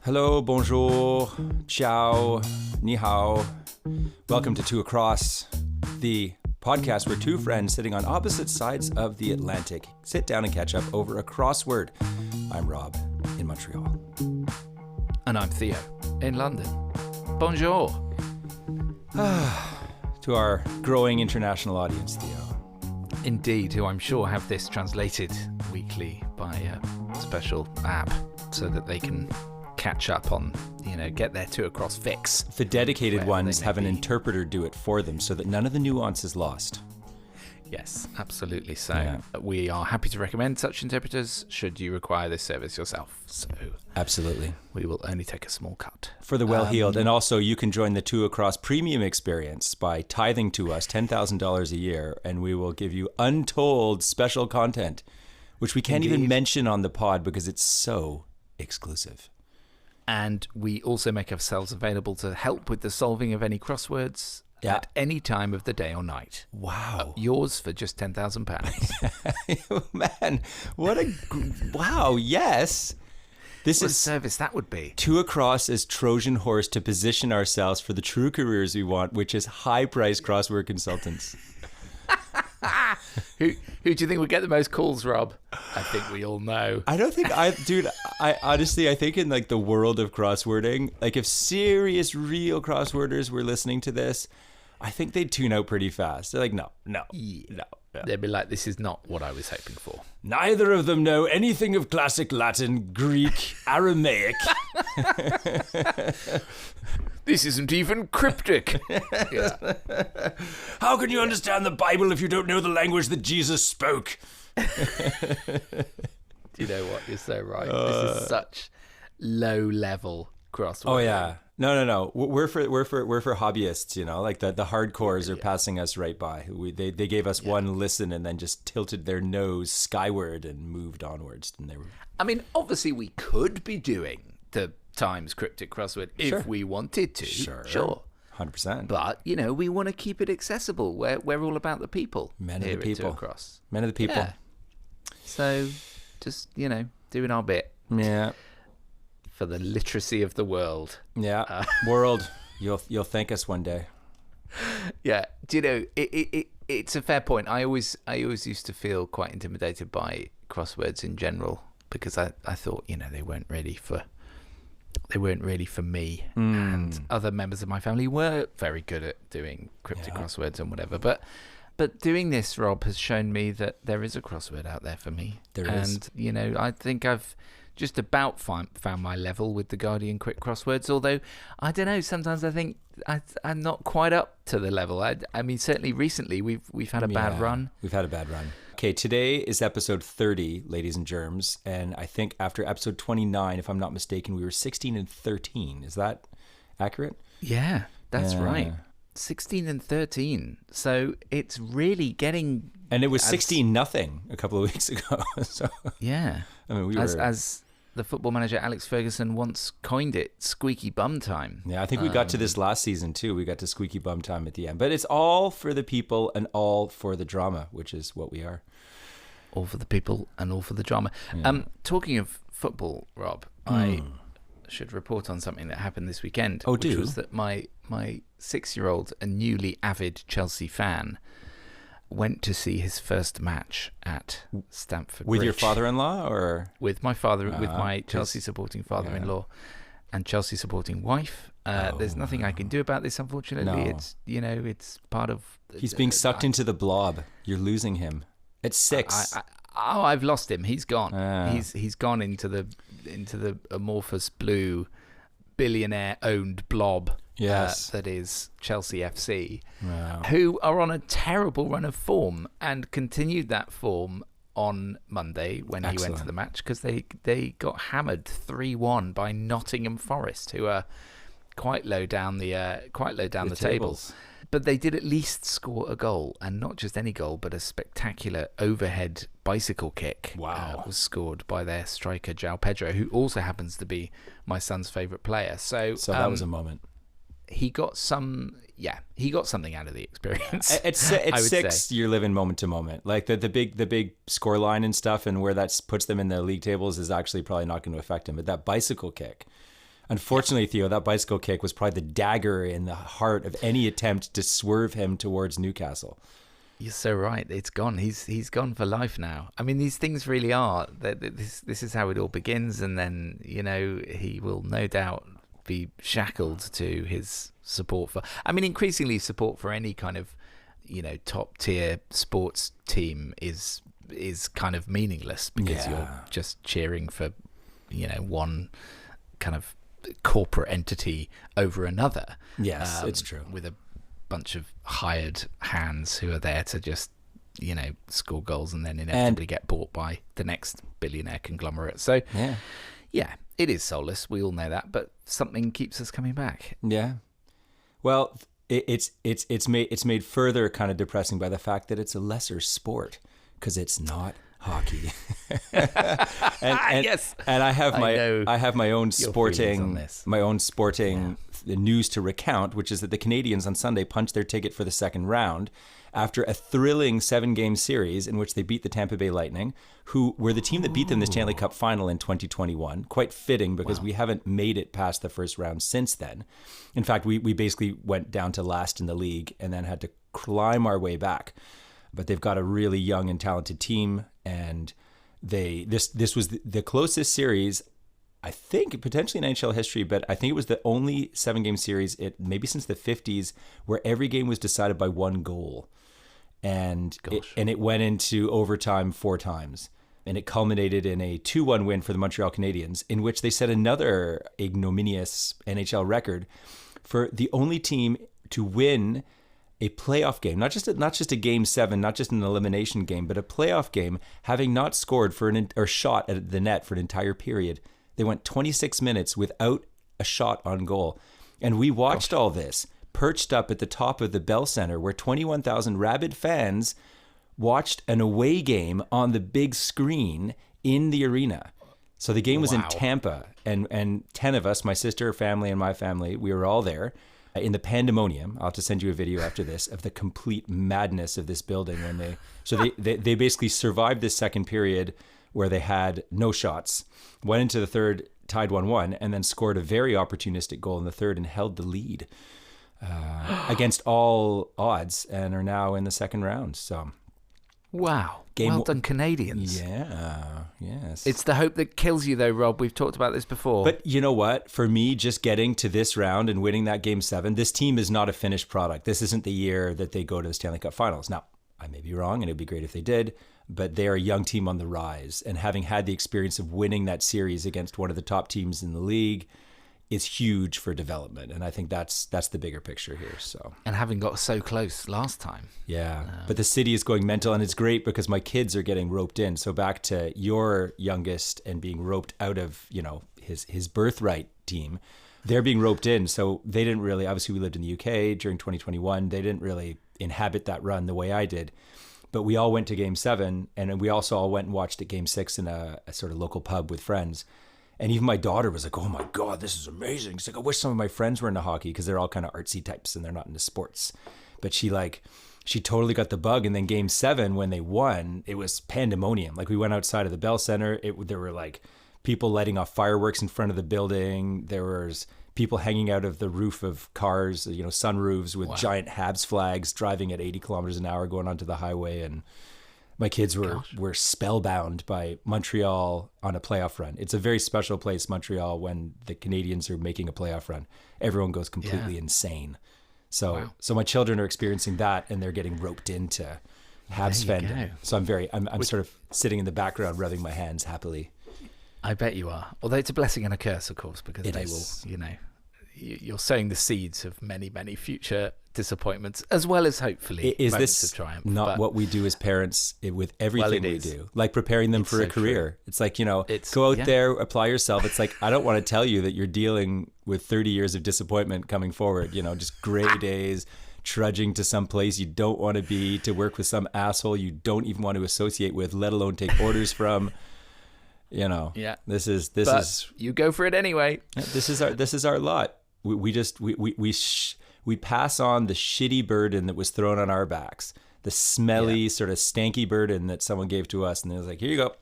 Hello, bonjour, ciao, ni hao. Welcome to Two Across, the podcast where two friends sitting on opposite sides of the Atlantic sit down and catch up over a crossword. I'm Rob in Montreal. And I'm Theo in London. Bonjour. To our growing international audience, Theo. Indeed, who I'm sure have this translated weekly by a special app so that they can catch up on, get their Two Across fix. The dedicated ones have an interpreter do it for them so that none of the nuance is lost. Yes, absolutely. So we are happy to recommend such interpreters should you require this service yourself. So absolutely, we will only take a small cut. For the well-heeled. And also you can join the Two Across premium experience by tithing to us $10,000 a year, and we will give you untold special content, which we can't even mention on the pod because it's so exclusive. And we also make ourselves available to help with the solving of any crosswords at any time of the day or night. Wow. Yours for just £10,000. Man, what a... Wow, yes. This is a service that would be. Two Across as Trojan horse to position ourselves for the true careers we want, which is high-priced crossword consultants. Who do you think would get the most calls, Rob? I think we all know. I don't think I honestly think in like the world of crosswording, like if serious real crossworders were listening to this, I think they'd tune out pretty fast. They're like, no. They'd be like, this is not what I was hoping for. Neither of them know anything of classic Latin, Greek, Aramaic. This isn't even cryptic. How can you understand the Bible if you don't know the language that Jesus spoke? Do you know what? You're so right. This is such low-level crossword. Oh yeah. No. We're for hobbyists, like the hardcores are passing us right by. They gave us one listen and then just tilted their nose skyward and moved onwards. And I mean, obviously we could be doing the Times cryptic crossword if we wanted to. Sure. 100%. But, we want to keep it accessible. We're all about the people. Men of the people. Men of the people. Yeah. So just, doing our bit. Yeah. For the literacy of the world. Yeah. World, you'll thank us one day. Yeah. Do you know, it's a fair point. I always used to feel quite intimidated by crosswords in general because I thought, they weren't really for me, and other members of my family were very good at doing cryptic crosswords and whatever. But doing this, Rob, has shown me that there is a crossword out there for me. There is. And, I think I've just about found my level with the Guardian quick crosswords, although, I don't know, sometimes I think I'm not quite up to the level. I mean, certainly recently we've had a bad run. We've had a bad run. Okay, today is episode 30, ladies and germs, and I think after episode 29, if I'm not mistaken, we were 16 and 13. Is that accurate? Yeah, that's right. 16 and 13. So it's really getting... And it was 16-0 a couple of weeks ago. So, yeah. I mean, we were... As the football manager Alex Ferguson once coined it, squeaky bum time. Yeah, I think we got to this last season too. We got to squeaky bum time at the end. But it's all for the people and all for the drama, which is what we are. All for the people and all for the drama. Yeah. Talking of football, Rob, I should report on something that happened this weekend. Oh, which was that my 6-year-old, a newly avid Chelsea fan, went to see his first match at Stamford Bridge. With your father-in-law, or with my father, with my Chelsea supporting father-in-law and Chelsea supporting wife. There's nothing I can do about this, unfortunately. No. It's it's part of. He's being sucked into the blob. You're losing him. At 6. I've lost him. He's gone. He's gone into the amorphous blue billionaire-owned blob. Yes. That is Chelsea FC, wow. Who are on a terrible run of form and continued that form on Monday when he went to the match because they got hammered 3-1 by Nottingham Forest, who are quite low down the tables. But they did at least score a goal, and not just any goal, but a spectacular overhead bicycle kick. Wow. Was scored by their striker, João Pedro, who also happens to be my son's favourite player. So that was a moment. he got something out of the experience. It's six. You're living moment to moment. Like the big score line and stuff, and where that puts them in the league tables is actually probably not going to affect him. But that bicycle kick, unfortunately, Theo, that bicycle kick was probably the dagger in the heart of any attempt to swerve him towards Newcastle. You're so right. It's gone. He's gone for life now. I mean, these things really are. This is how it all begins, and then he will no doubt be shackled to his support for. I mean, increasingly support for any kind of top tier sports team is kind of meaningless because you're just cheering for one kind of corporate entity over another. Yes, it's true. With a bunch of hired hands who are there to just score goals and then inevitably get bought by the next billionaire conglomerate. So yeah, it is soulless. We all know that, but something keeps us coming back. Yeah. Well, it's made further kind of depressing by the fact that it's a lesser sport because it's not hockey. and yes. And I have my own sporting news to recount, which is that the Canadians on Sunday punched their ticket for the second round after a thrilling 7-game series in which they beat the Tampa Bay Lightning, who were the team that beat them in the Stanley Cup final in 2021. Quite fitting because we haven't made it past the first round since then. In fact, we basically went down to last in the league and then had to climb our way back. But they've got a really young and talented team, and this was the closest series, I think, potentially in NHL history, but I think it was the only 7-game series, maybe since the 50s, where every game was decided by one goal. And it went into overtime 4 times. And it culminated in a 2-1 win for the Montreal Canadiens, in which they set another ignominious NHL record for the only team to win a playoff game, not just a game 7, not just an elimination game, but a playoff game, having not scored or shot at the net for an entire period. They went 26 minutes without a shot on goal. And we watched all this perched up at the top of the Bell Center, where 21,000 rabid fans watched an away game on the big screen in the arena. So the game was in Tampa, and 10 of us, my sister, family, and my family, we were all there in the pandemonium. I'll have to send you a video after this of the complete madness of this building when they basically survived this second period where they had no shots, went into the third, tied 1-1, and then scored a very opportunistic goal in the third and held the lead against all odds, and are now in the second round. So, wow. Well done, Canadians. Yeah, yes. It's the hope that kills you, though, Rob. We've talked about this before. But you know what? For me, just getting to this round and winning that Game 7, this team is not a finished product. This isn't the year that they go to the Stanley Cup Finals. Now, I may be wrong, and it'd be great if they did, but they are a young team on the rise. And having had the experience of winning that series against one of the top teams in the league is huge for development. And I think that's the bigger picture here. So, and having got so close last time. Yeah. But the city is going mental, and it's great because my kids are getting roped in. So back to your youngest and being roped out of, his birthright team. They're being roped in. So they didn't really, obviously we lived in the UK during 2021. They didn't really inhabit that run the way I did. But we all went to Game 7, and we also all went and watched at Game 6 in a sort of local pub with friends. And even my daughter was like, oh my God, this is amazing. She's like, I wish some of my friends were into hockey, because they're all kind of artsy types and they're not into sports. But she totally got the bug. And then Game 7, when they won, it was pandemonium. Like, we went outside of the Bell Center. There were like people lighting off fireworks in front of the building. There was people hanging out of the roof of cars, sunroofs with giant Habs flags, driving at 80 kilometers an hour, going onto the highway. And my kids were spellbound by Montreal on a playoff run. It's a very special place, Montreal, when the Canadians are making a playoff run. Everyone goes completely insane. So my children are experiencing that, and they're getting roped into Habs fandom. So I'm sort of sitting in the background, rubbing my hands happily. I bet you are. Although it's a blessing and a curse, of course, because will, you're sowing the seeds of many, many future disappointments, as well as hopefully moments of triumph. Not what we do as parents with everything we do, like preparing them for a career. True. It's like, go out there, apply yourself. It's like, I don't want to tell you that you're dealing with 30 years of disappointment coming forward, just gray days, trudging to some place you don't want to be, to work with some asshole you don't even want to associate with, let alone take orders from. This is you go for it anyway. This is our lot. we pass on the shitty burden that was thrown on our backs, the smelly sort of stanky burden that someone gave to us, and it was like, here you go.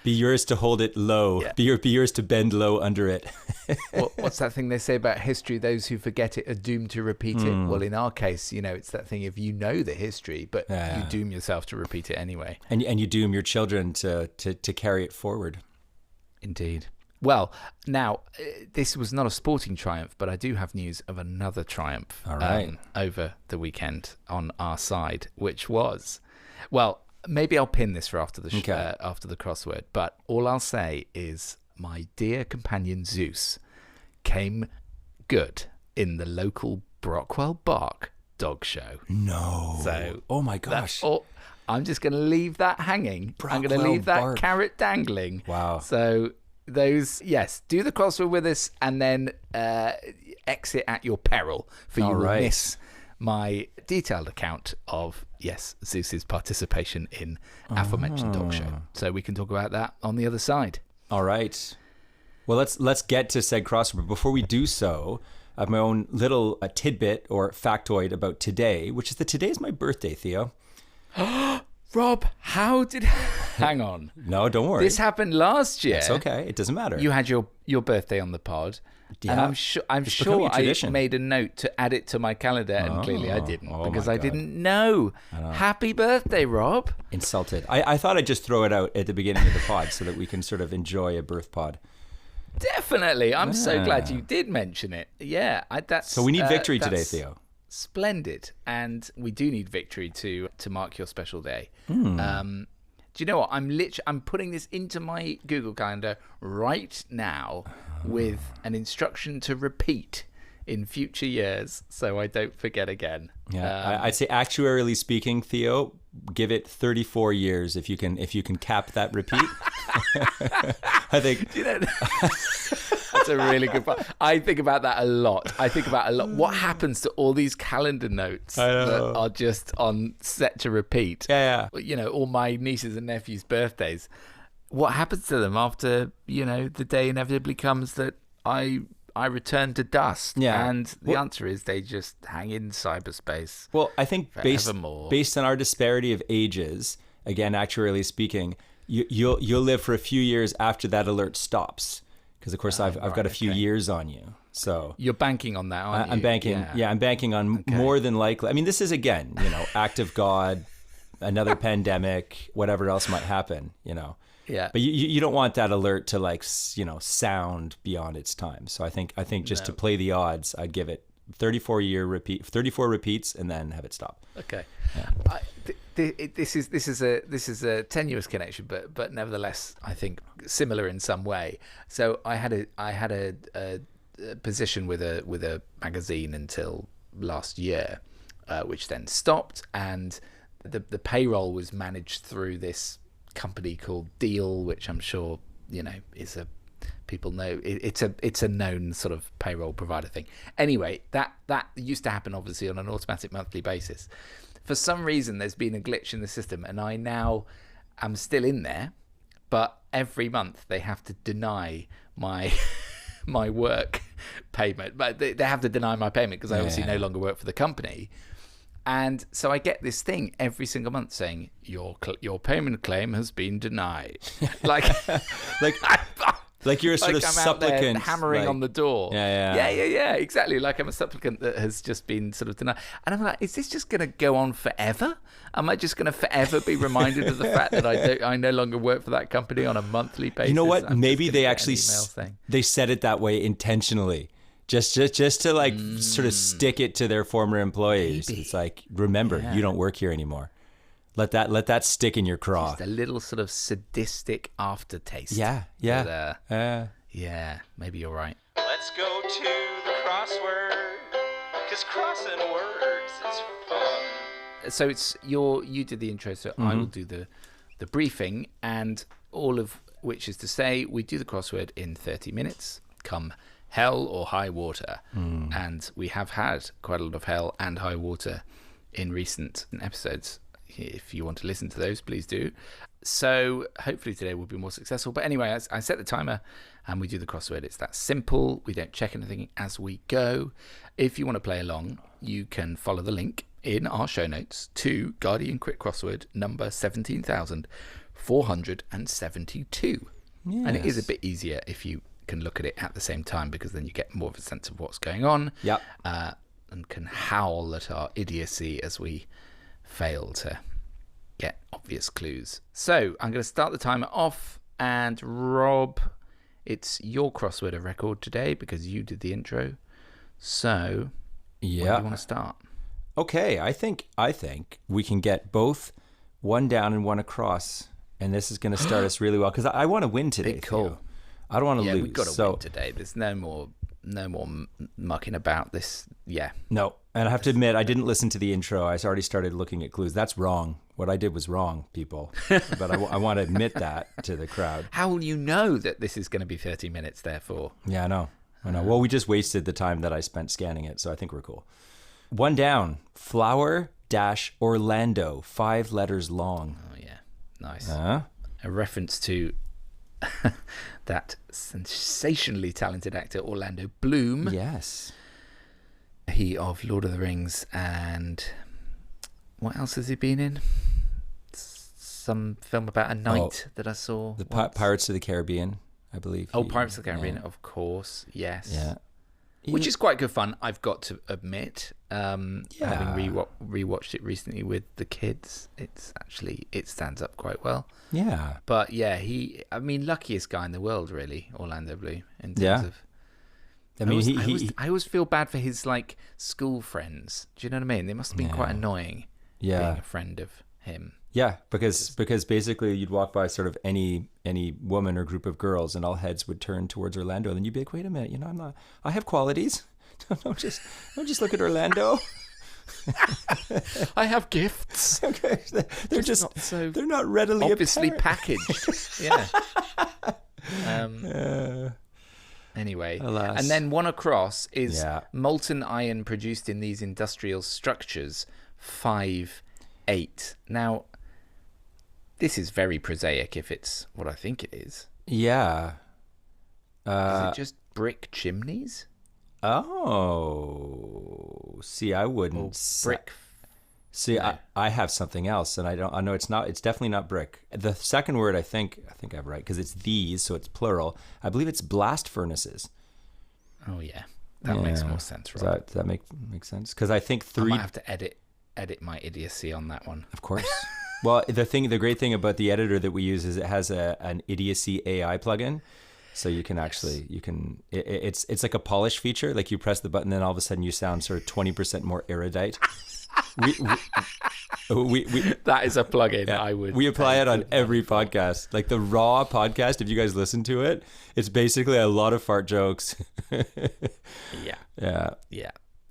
Be yours to hold it low. Yeah. Be yours to bend low under it. What's that thing they say about history? Those who forget it are doomed to repeat it. Well, in our case, it's that thing if you know the history, but you doom yourself to repeat it anyway. And you doom your children to carry it forward. Indeed. Well, now, this was not a sporting triumph, but I do have news of another triumph over the weekend on our side, which was, well, maybe I'll pin this for after the crossword, but all I'll say is my dear companion Zeus came good in the local Brockwell Bark dog show. No. So, oh my gosh. I'm just going to leave that hanging. I'm going to leave that carrot dangling. Wow. So do the crossword with us and then exit at your peril, for you will miss my detailed account of, Zeus's participation in aforementioned dog show. So we can talk about that on the other side. All right. Well, let's get to said crossword. Before we do so, I have my own little tidbit or factoid about today, which is that today is my birthday, Theo. Rob, how did... Hang on. No, don't worry. This happened last year. It's okay. It doesn't matter. You had your birthday on the pod. Yeah. And I'm sure I made a note to add it to my calendar, and clearly I didn't because I didn't know. Happy birthday, Rob. Insulted. I thought I'd just throw it out at the beginning of the pod so that we can sort of enjoy a birth pod. Definitely. I'm so glad you did mention it. Yeah. So we need victory today, Theo. Splendid. And we do need victory to mark your special day. Do you know what? I'm putting this into my Google Calendar right now with an instruction to repeat in future years so I don't forget again. Yeah, I'd say actuarially speaking, Theo, give it 34 years if you can cap that repeat. I think. That's a really good point. I think about that a lot. What happens to all these calendar notes that are just on set to repeat? Yeah. All my nieces and nephews' birthdays. What happens to them after, the day inevitably comes that I return to dust? Yeah. And the answer is they just hang in cyberspace. Well, I think based on our disparity of ages, again, actuarially speaking, you'll live for a few years after that alert stops. Because, of course, I've got a few years on you. So you're banking on that, aren't you? I'm banking. Yeah, I'm banking on more than likely. I mean, this is, again, act of God, another pandemic, whatever else might happen, Yeah. But you don't want that alert to sound beyond its time. So I think just to play the odds, I'd give it 34 repeats, and then have it stop. Okay. Yeah. This is a tenuous connection, but nevertheless, I think similar in some way. So I had a position with a magazine until last year, which then stopped, and the payroll was managed through this company called Deal, which I'm sure is people know. It's a known sort of payroll provider thing. Anyway, that used to happen obviously on an automatic monthly basis. For some reason, there's been a glitch in the system, and I now am still in there, but every month they have to deny my work payment. But they have to deny my payment because I obviously no longer work for the company. And so I get this thing every single month saying your payment claim has been denied. Like you're a sort of I'm supplicant out there hammering on the door. Yeah, exactly. Like I'm a supplicant that has just been sort of denied. And I'm like, is this just going to go on forever? Am I just going to forever be reminded of the fact that I no longer work for that company on a monthly basis? You know what? Maybe they actually they said it that way intentionally. Just to sort of stick it to their former employees. Maybe. It's like, remember, you don't work here anymore. Let that stick in your craw. Just a little sort of sadistic aftertaste. Yeah. But, maybe you're right. Let's go to the crossword, because crossing words is fun. So it's you did the intro, so I will do the briefing, and all of which is to say we do the crossword in 30 minutes, come hell or high water. And we have had quite a lot of hell and high water in recent episodes if you want to listen to those, please do. So hopefully today will be more successful. But anyway, I set the timer and we do the crossword. It's that simple. We don't check anything as we go. If you want to play along, you can follow the link in our show notes to Guardian Quick Crossword number 17,472. Yes. And it is a bit easier if you can look at it at the same time, because then you get more of a sense of what's going on. Yep. And can howl at our idiocy as we fail to get obvious clues. So I'm going to start the timer off, and Rob, it's your crossword of record today because you did the intro. So where do you want to start? Okay, I think we can get both one down and one across, and this is going to start us really well because I want to win today. Big call. Theo. I don't want to lose. We've got to win today. There's no more mucking about this. Yeah. No, and I have to admit, I didn't listen to the intro. I already started looking at clues. That's wrong. What I did was wrong, people. But I want to admit that to the crowd. How will you know that this is going to be 30 minutes, therefore? Yeah, I know. Well, we just wasted the time that I spent scanning it, so I think we're cool. One down. Flower-Orlando, 5 letters long. Oh, yeah. Nice. Uh-huh. A reference to that sensationally talented actor Orlando Bloom. Yes. He of Lord of the Rings, and what else has he been in? Some film about a knight that I saw. The Pirates of the Caribbean, I believe. Pirates of the Caribbean, of course. Yes. Yeah. Which is quite good fun, I've got to admit. Having rewatched it recently with the kids, it stands up quite well. Yeah. But yeah, luckiest guy in the world, really, Orlando Bloom, in terms of. I mean, I always feel bad for his school friends. Do you know what I mean? They must have been quite annoying. Yeah. Being a friend of him. Yeah, because basically you'd walk by sort of any woman or group of girls, and all heads would turn towards Orlando, and then you'd be like, "Wait a minute, I have qualities. Don't just look at Orlando. I have gifts. Okay, they're they're not readily obviously apparent. packaged. Yeah. Anyway, alas. And then one across is molten iron produced in these industrial structures, 5-8. Now, this is very prosaic if it's what I think it is. Yeah. Is it just brick chimneys? Oh, see, I wouldn't. Brick. See, no. I have something else, and I know it's not. It's definitely not brick. The second word, I think I'm right because it's these, so it's plural. I believe it's blast furnaces. Oh yeah, that makes more sense, right? Does that make sense? Because I think I might have to edit my idiocy on that one. Of course. Well, the great thing about the editor that we use is it has an idiocy AI plugin. So you can actually, it's like a polish feature. Like you press the button, then all of a sudden you sound sort of 20% more erudite. we that is a plugin. Yeah, we apply it on every podcast. Like the Raw podcast, if you guys listen to it, it's basically a lot of fart jokes. Yeah.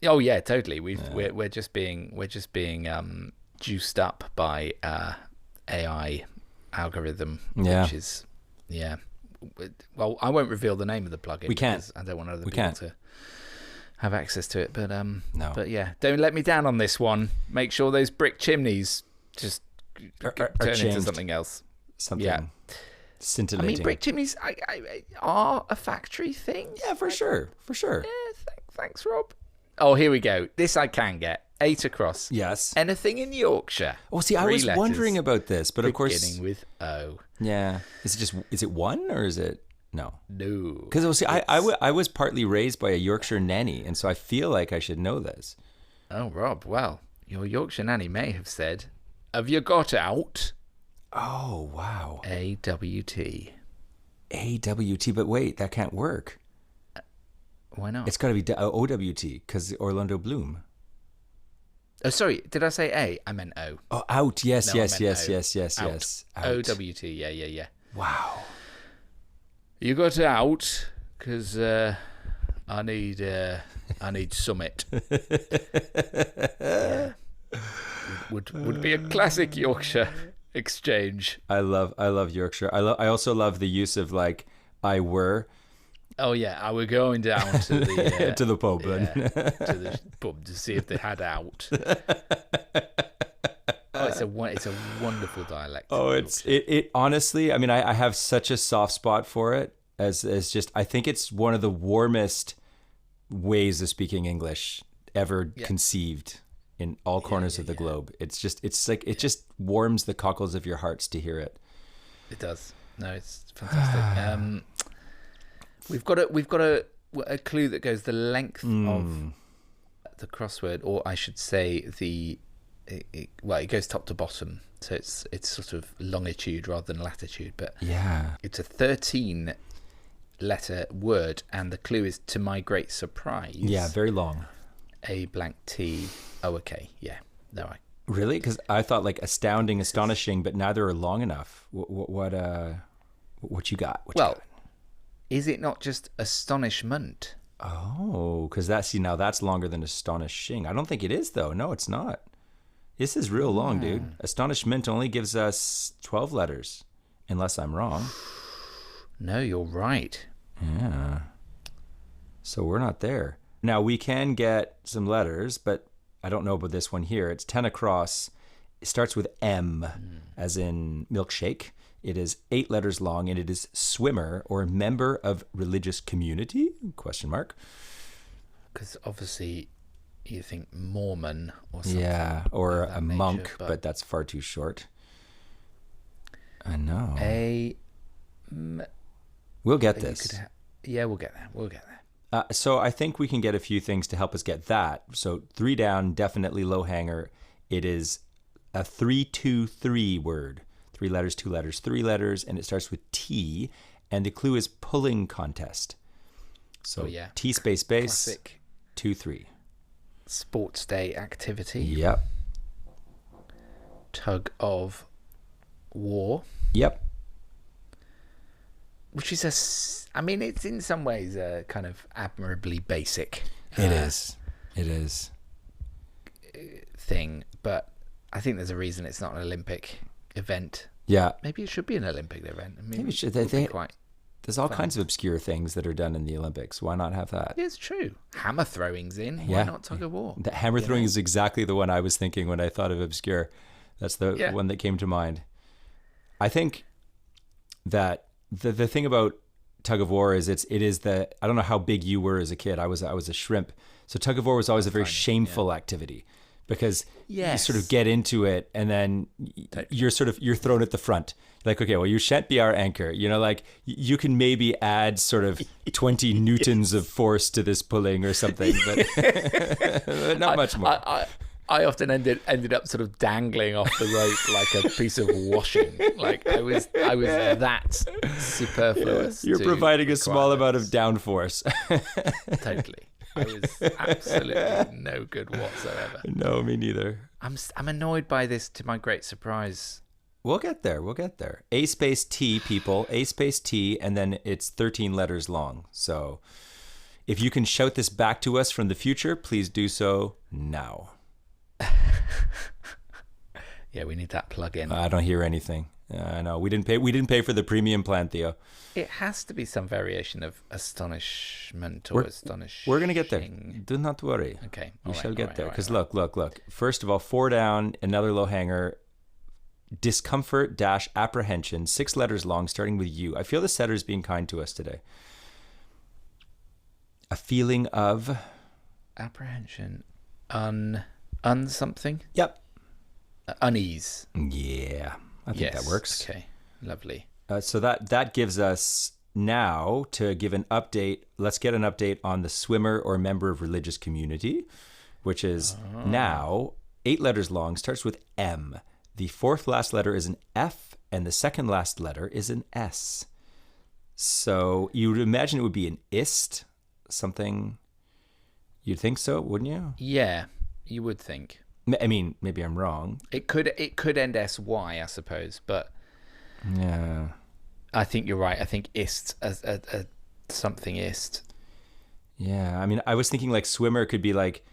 Oh yeah, totally. We're just being juiced up by AI algorithm, which is Well, I won't reveal the name of the plugin. We can't. I don't want other people to have access to it. But no. But yeah, don't let me down on this one. Make sure those brick chimneys just turn into something else. Something scintillating. I mean, brick chimneys are a factory thing. Yeah, for sure. Yeah, thanks, Rob. Oh, here we go. This I can get. 8 across. Yes. Anything in Yorkshire. Oh, see, I was wondering about this, but of course, beginning with O. Yeah. Is it one or is it no? No. Because I was partly raised by a Yorkshire nanny, and so I feel like I should know this. Oh, Rob. Well, your Yorkshire nanny may have said, "Have you got out?" Oh, wow. AWT. AWT, but wait, that can't work. Why not? It's got to be OWT because Orlando Bloom. Oh, sorry. Did I say A? I meant O. Oh, out. Yes. Out. Out. OWT. Yeah. Wow. You got out because I need Summit. Yeah. Would be a classic Yorkshire exchange. I love Yorkshire. I also love the use of like I were. Oh yeah, I were going down to the to the pub, to the pub to see if they had out. Oh, it's a wonderful dialect. Oh, it honestly, I mean, I have such a soft spot for it as just, I think it's one of the warmest ways of speaking English ever conceived in all corners of the globe. It's like, it just warms the cockles of your hearts to hear it. It does. No, it's fantastic. We've got a clue that goes the length of the crossword, or I should say it goes top to bottom, so it's sort of longitude rather than latitude, but it's a 13 letter word, and the clue is to my great surprise. Yeah, very long. A blank T O a K. Yeah. No, really? Because I thought like astounding, astonishing, but neither are long enough. What you got? Is it not just astonishment? Oh, because now that's longer than astonishing. I don't think it is, though. No, it's not. This is real long, dude. Astonishment only gives us 12 letters, unless I'm wrong. No, you're right. Yeah. So we're not there. Now, we can get some letters, but I don't know about this one here. It's 10 across. It starts with M, as in milkshake. It is 8 letters long, and it is swimmer or member of religious community? ? Because obviously you think Mormon or something. Yeah, or a monk, but that's far too short. I know. We'll get this. We'll get there. We'll get there. So I think we can get a few things to help us get that. So 3 down, definitely low hanger. It is a 3-2-3 word. 3 letters, 2 letters, 3 letters, and it starts with T, and the clue is pulling contest. So T space base, classic 2-3. Sports day activity. Yep. Tug of war. Yep. Which is it's in some ways a kind of admirably basic. It is thing, but I think there's a reason it's not an Olympic event. Yeah. Maybe it should be an Olympic event. Maybe it should. There's all kinds of obscure things that are done in the Olympics. Why not have that? It's true. Hammer throwing's in. Why not tug of war? The hammer throwing is exactly the one I was thinking when I thought of obscure. That's the one that came to mind. I think that the thing about tug of war is it is I don't know how big you were as a kid. I was a shrimp. So tug of war was always a very shameful activity. Because you sort of get into it, and then you're thrown at the front. Like, okay, well, you shan't be our anchor. Like you can maybe add sort of 20 newtons of force to this pulling or something, but not much more. I often ended up sort of dangling off the rope like a piece of washing. Like I was that superfluous. You're providing a small amount of downforce. Totally. I was absolutely no good whatsoever. No, me neither. I'm annoyed by this, to my great surprise. We'll get there. A space T, people. A space T, and then it's 13 letters long. So if you can shout this back to us from the future, please do so now. Yeah, we need that plug in. I don't hear anything. I know. We didn't pay for the premium plan, Theo. It has to be some variation of astonishment or astonishing. We're going to get there. Do not worry. Okay. We shall get there. Because look. First of all, 4 down, another low hanger. Discomfort - apprehension. 6 letters long, starting with U. I feel the setter is being kind to us today. A feeling of apprehension. Something? Yep. Unease. Yeah. I think that works. Okay. Lovely. So that gives us now to give an update. Let's get an update on the swimmer or member of religious community, which is now 8 letters long, starts with M. The 4th last letter is an F, and the 2nd last letter is an S. So you would imagine it would be an ist, something. You'd think so, wouldn't you? Yeah, you would think. I mean, maybe I'm wrong. It could end SY, I suppose, but yeah, I think you're right. I think ist as a something ist. Yeah, I mean, I was thinking like swimmer could be like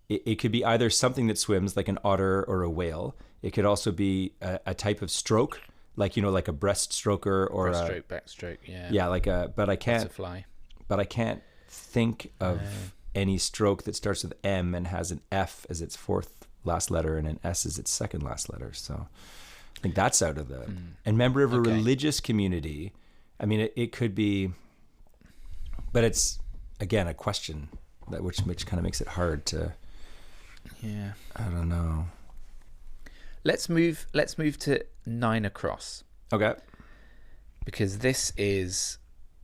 it could be either something that swims like an otter or a whale. It could also be a type of stroke, like like a breaststroker or breaststroke, backstroke. Yeah, yeah, but I can't butterfly. But I can't think of any stroke that starts with M and has an F as its 4th last letter and an S is its second last letter. So I think that's out of the... And member of a religious community. I mean, it could be... But it's, again, a question that which kind of makes it hard to... Yeah. I don't know. Let's move to 9 across. Okay. Because this is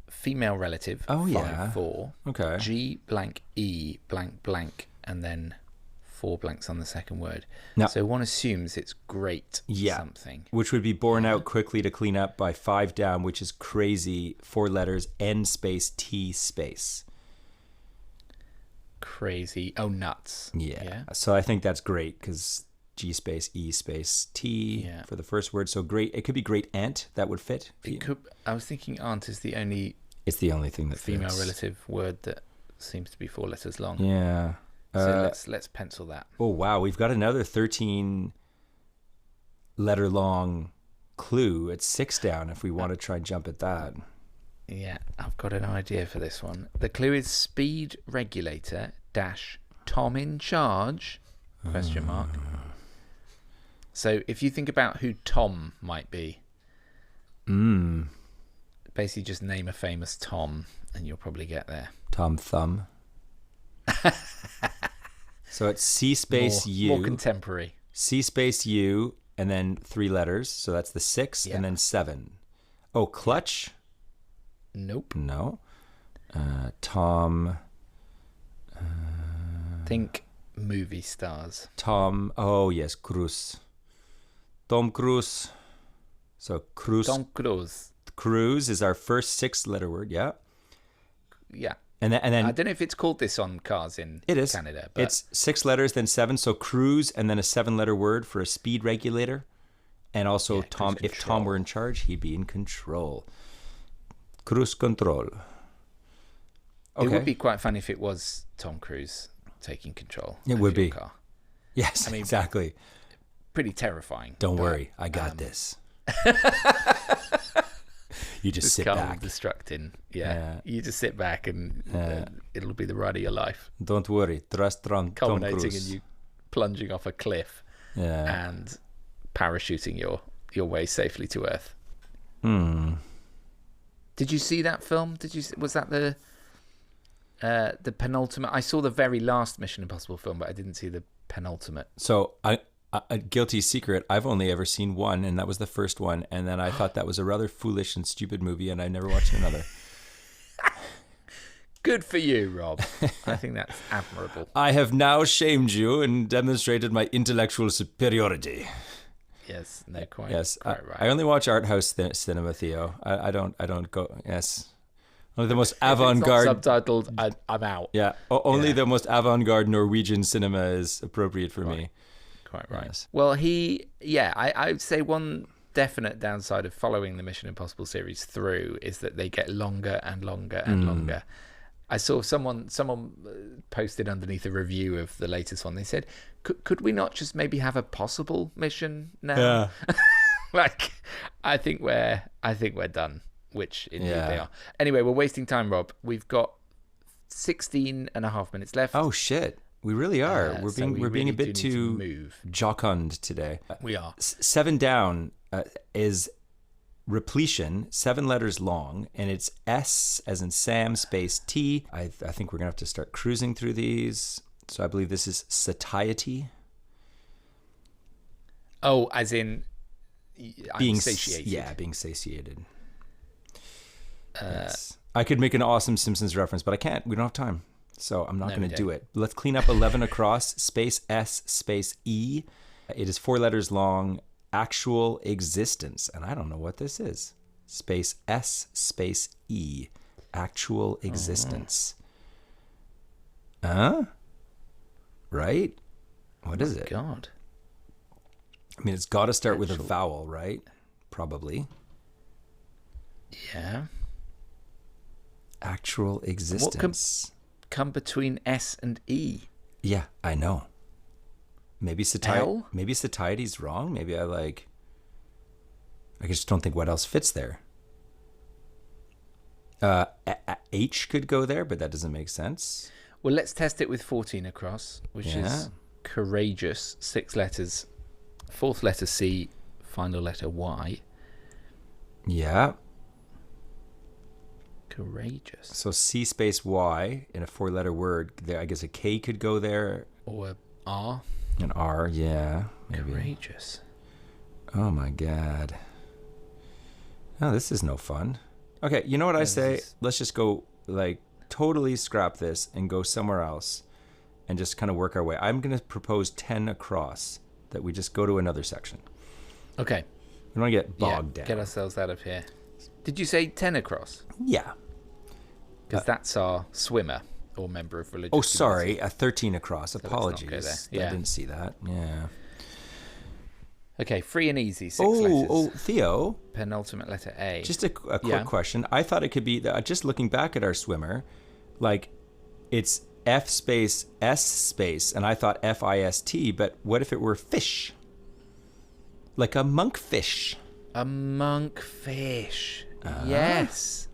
female relative. Oh, 5-4. Okay. G blank E blank blank, and then 4 blanks on the second word. No. So one assumes it's great something. Which would be borne out quickly to clean up by 5 down, which is crazy. 4 letters, N space T space. Crazy. Oh, nuts. Yeah. So I think that's great because G space E space T for the first word. So great. It could be great aunt. That would fit. It could. I was thinking aunt is the only... It's the only thing that female fits. relative word that seems to be 4 letters long. Yeah. So let's pencil that. Oh, wow. We've got another 13 letter long clue. It's 6 down if we want to try and jump at that. Yeah, I've got an idea for this one. The clue is speed regulator dash Tom in charge ? So if you think about who Tom might be, basically just name a famous Tom and you'll probably get there. Tom Thumb. So it's C space U. More contemporary. C space U and then 3 letters. So that's the 6 and then 7. Oh, clutch? Nope. No. Tom. Think movie stars. Tom. Oh, yes. Cruise. Tom Cruise. So Cruise. Tom Cruise. Cruise is our first 6-letter word. Yeah. Yeah. And then I don't know if it's called this on cars in Canada. But it's 6 letters, then 7. So cruise, and then a 7-letter word for a speed regulator. And also Tom. If Tom were in charge, he'd be in control. Cruise control. Okay. It would be quite fun if it was Tom Cruise taking control. It would be. Car. Yes, I mean, exactly. Pretty terrifying. Don't worry, I got this. You just sit back. Destructing. Yeah. You just sit back and it'll be the ride of your life. Don't worry. Trust Tom Culminating Cruise. in you plunging off a cliff and parachuting your way safely to Earth. Did you see that film? Was that the penultimate? I saw the very last Mission Impossible film, but I didn't see the penultimate. So a guilty secret, I've only ever seen one, and that was the first one, and then I thought that was a rather foolish and stupid movie, and I never watched another. Good for you, Rob. I think that's admirable. I have now shamed you and demonstrated my intellectual superiority. Yes, no, quite right. right. I only watch art house cinema, Theo. I don't go. Yes, only the most avant-garde. If it's not subtitled, I'm out. Yeah, only the most avant-garde Norwegian cinema is appropriate for me. Quite right. Yes. Well, I would say one definite downside of following the Mission Impossible series through is that they get longer and longer and longer. I saw someone posted underneath a review of the latest one. They said, could we not just maybe have a possible mission now? Yeah. I think we're done, which indeed they are. Anyway, we're wasting time, Rob. We've got 16 and a half minutes left. Oh shit. We really are. We're being a bit too jocund today. We are. 7 down is repletion, 7 letters long, and it's S as in Sam space T. I think we're gonna have to start cruising through these. So I believe this is satiety. Oh, as in being satiated. Yeah, being satiated. Yes. I could make an awesome Simpsons reference, but I can't. We don't have time. So I'm not going to do it. Let's clean up 11 across, space S, space E. It is 4 letters long, actual existence. And I don't know what this is. Space S, space E, actual existence. Right? What is it? God. I mean, it's got to start with a vowel, right? Probably. Yeah. Actual existence. Come between S and E. Yeah, I know. Maybe L? Maybe satiety's wrong. Maybe I just don't think what else fits there. H could go there, but that doesn't make sense. Well, let's test it with 14 across, which is courageous, 6 letters, 4th letter C, final letter Y. Yeah. Courageous. So C space Y in a 4-letter word. There, I guess a K could go there. Or a R. An R, yeah. Maybe. Courageous. Oh my God. Oh, this is no fun. Okay, you know what I say? Let's just go, like, totally scrap this and go somewhere else and just kind of work our way. I'm going to propose 10 across, that we just go to another section. Okay. We don't want to get bogged down. Get ourselves out of here. Did you say 10 across? Yeah. Because that's our swimmer or member of religious Oh, sorry. community. 13 across. So let's not Apologies. go there. Yeah. I didn't see that. Yeah. Okay, free and easy, 6 letters. Oh, Theo. Penultimate letter A. Just a quick question. I thought it could be, just looking back at our swimmer, like it's F space S space, and I thought FIST, but what if it were fish? Like a monkfish. A monkfish. Yes.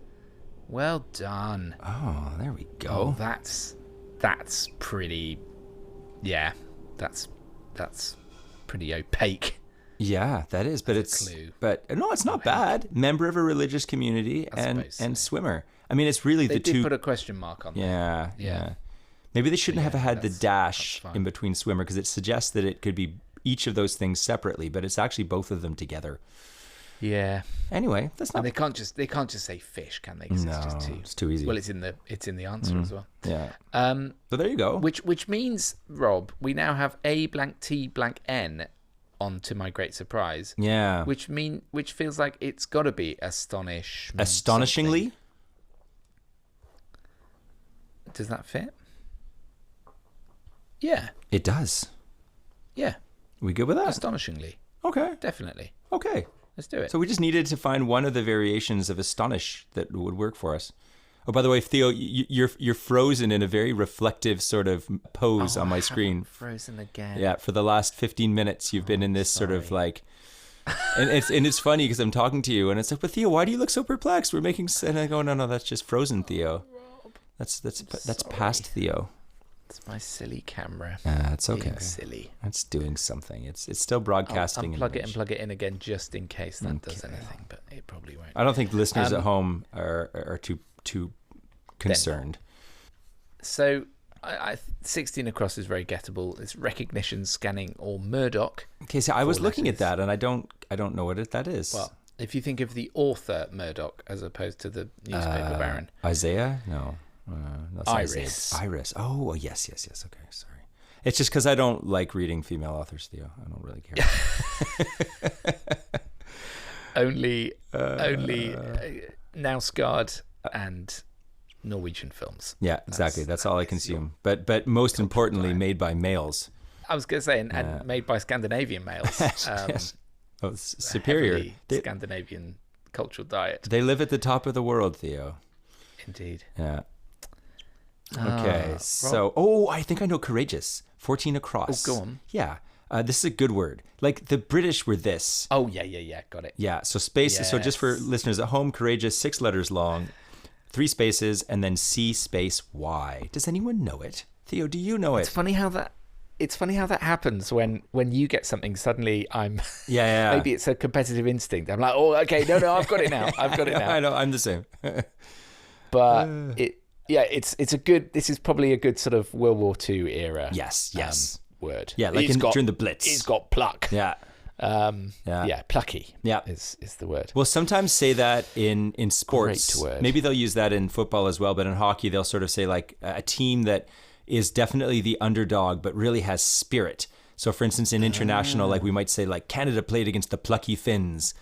Well done. Oh, there we go. Oh, that's pretty. Yeah, that's pretty opaque. Yeah, that is, but That's it's a clue. but no, it's not bad. Member of a religious community and swimmer. I mean, it's really They the did two. put a question mark on there. Yeah. Maybe they shouldn't have had the dash fine. in between swimmer, because it suggests that it could be each of those things separately, but it's actually both of them together. Yeah. Anyway, that's not. And they can't just say fish, can they? 'Cause No, it's too easy. Well, it's in the answer as well. Yeah. So there you go. which means, Rob, we now have A blank T blank N on, to my great surprise. Yeah. Which feels like it's got to be Astonishingly. something. Does that fit? Yeah. It does. Yeah. We good with that? Astonishingly. Okay. Definitely. Okay. Let's do it. So we just needed to find one of the variations of astonish that would work for us. Oh, by the way, Theo, you're frozen in a very reflective sort of pose on my screen. Frozen again. Yeah, for the last 15 minutes, you've been in this sort of like, and it's funny because I'm talking to you and it's like, but Theo, why do you look so perplexed? We're making, and I go, no, that's just frozen, Theo. That's past Theo. It's my silly camera. It's okay. Being silly. It's doing something. It's still broadcasting. I'll unplug it and plug it in again just in case that does anything, but it probably won't. I don't think listeners at home are too concerned. So, I 16 across is very gettable. It's recognition, scanning, or Murdoch. Okay, so I was 4 looking at letters. that, and I don't know what that is. Well, if you think of the author Murdoch as opposed to the newspaper baron. Isaiah? No. That's Iris. Isaiah. Iris. Oh, yes. Okay, sorry. It's just because I don't like reading female authors, Theo. I don't really care. only Nausgard and Norwegian films. Yeah, exactly. That's all I consume. But most importantly, made by males. I was going to say, and made by Scandinavian males. Yes. Oh, it's superior. Scandinavian cultural diet. They live at the top of the world, Theo. Indeed. Yeah. Okay, so I think I know courageous. 14 across. Oh, go on. Yeah, this is a good word. Like the British were this. Oh yeah, got it. Yeah, so space. Yes. So just for listeners at home, courageous, 6 letters long, 3 spaces, and then C space Y. Does anyone know it? Theo, do you know it? It's funny how that happens when you get something. Suddenly, I'm. Yeah. Maybe it's a competitive instinct. I'm like, oh, okay, no, I've got it now. I know, I'm the same. But it's a good. This is probably a good sort of World War II era. Yes. Word. Yeah, like during the Blitz. He's got pluck. Yeah. Plucky. Yeah. is the word. Well, sometimes say that in sports. Great word. Maybe they'll use that in football as well, but in hockey they'll sort of say like a team that is definitely the underdog but really has spirit. So for instance, in international, like we might say like Canada played against the plucky Finns,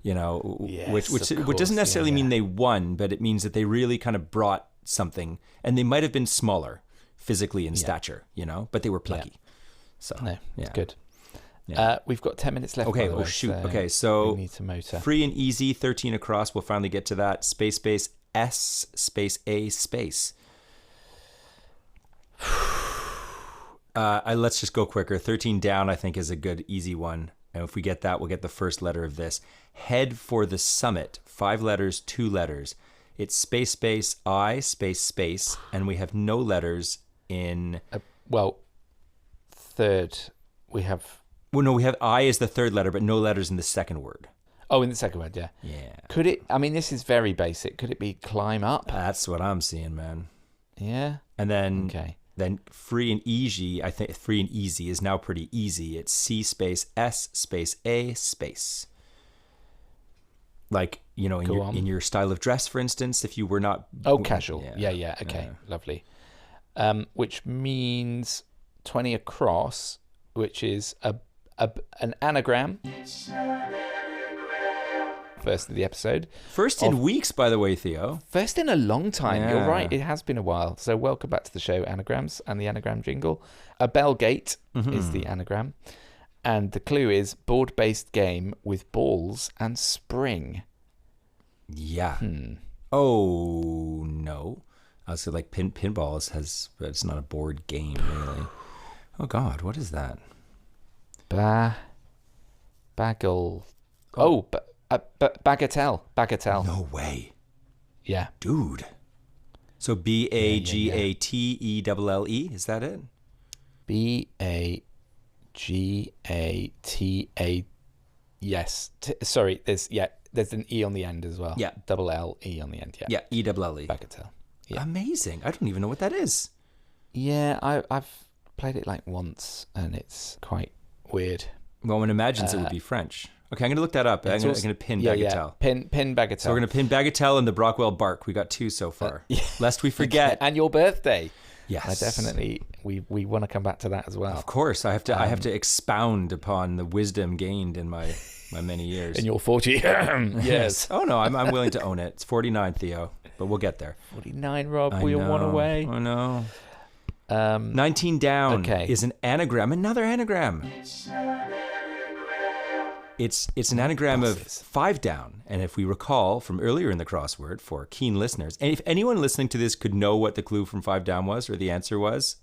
you know, Yes, which of course, doesn't necessarily yeah. mean they won, but it means that they really kind of brought something, and they might have been smaller physically in stature, you know, but they were plucky. So It's good. Yeah. We've got 10 minutes left. Okay. by the Oh way, shoot. so Okay. So we need to motor. free and easy, 13 across. We'll finally get to that. Space S space A space. Let's just go quicker. 13 down, I think, is a good easy one. And if we get that, we'll get the first letter of this. Head for the summit. 5 letters, 2 letters. It's space and we have no letters in. third? We have... Well, no, we have I as the third letter, but no letters in the second word. Oh, in the second word, yeah. Yeah. Could it... I mean, this is very basic. Could it be climb up? That's what I'm seeing, man. Yeah. And then... Okay. Then free and easy, I think free and easy is now pretty easy. It's C space S space A space. Like, you know, in your style of dress, for instance, if you were not... Oh, casual. Yeah. Okay, lovely. Which means 20 across, which is an anagram. First of the episode. First in weeks, by the way, Theo. First in a long time. You're right. It has been a while. So welcome back to the show, Anagrams and the anagram jingle. A bell gate is the anagram. And the clue is board-based game with balls and spring. Yeah. Oh, no. I was like pinball but it's not a board game, really. Oh, God. What is that? Bagel. Oh, Bagatelle. No way. Yeah. Dude. So Bagatelle, is that it? Bagata. Yes. Sorry, there's an E on the end as well. Yeah. Double L E on the end. Yeah, ELLE. Bagatelle. Yeah. Amazing. I don't even know what that is. Yeah, I've played it like once and it's quite weird. Well, one imagines it would be French. Okay, I'm going to look that up. I'm going to pin Bagatelle. Pin Bagatelle. So we're going to pin Bagatelle and the Brockwell Bark. We got 2 so far. Lest we forget. And your birthday. Yes. Definitely. We want to come back to that as well. Of course. I have to expound upon the wisdom gained in my many years. In your 40. Yes. Oh, no, I'm willing to own it. It's 49, Theo, but we'll get there. 49, Rob. We're one away. I know. 19 down is an anagram. Another anagram. It's an anagram of 5 down. And if we recall from earlier in the crossword, for keen listeners, and if anyone listening to this could know what the clue from 5 down was or the answer was,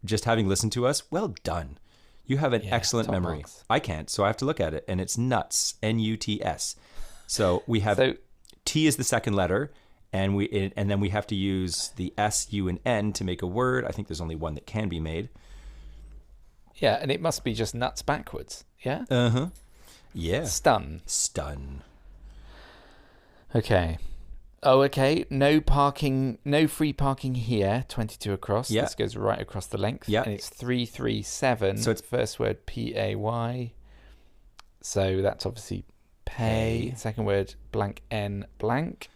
just having listened to us, well done. You have an excellent memory. Marks. I can't, so I have to look at it. And it's nuts, Nuts. So we have T is the second letter, and then we have to use the S, U, and N to make a word. I think there's only one that can be made. Yeah, and it must be just nuts backwards. Yeah? Uh-huh. Yeah. Stun. Okay. Oh, okay. No free parking here. 22 across. Yeah. This goes right across the length. Yeah. And it's 337. So it's first word PAY. So that's obviously pay. Second word blank N blank.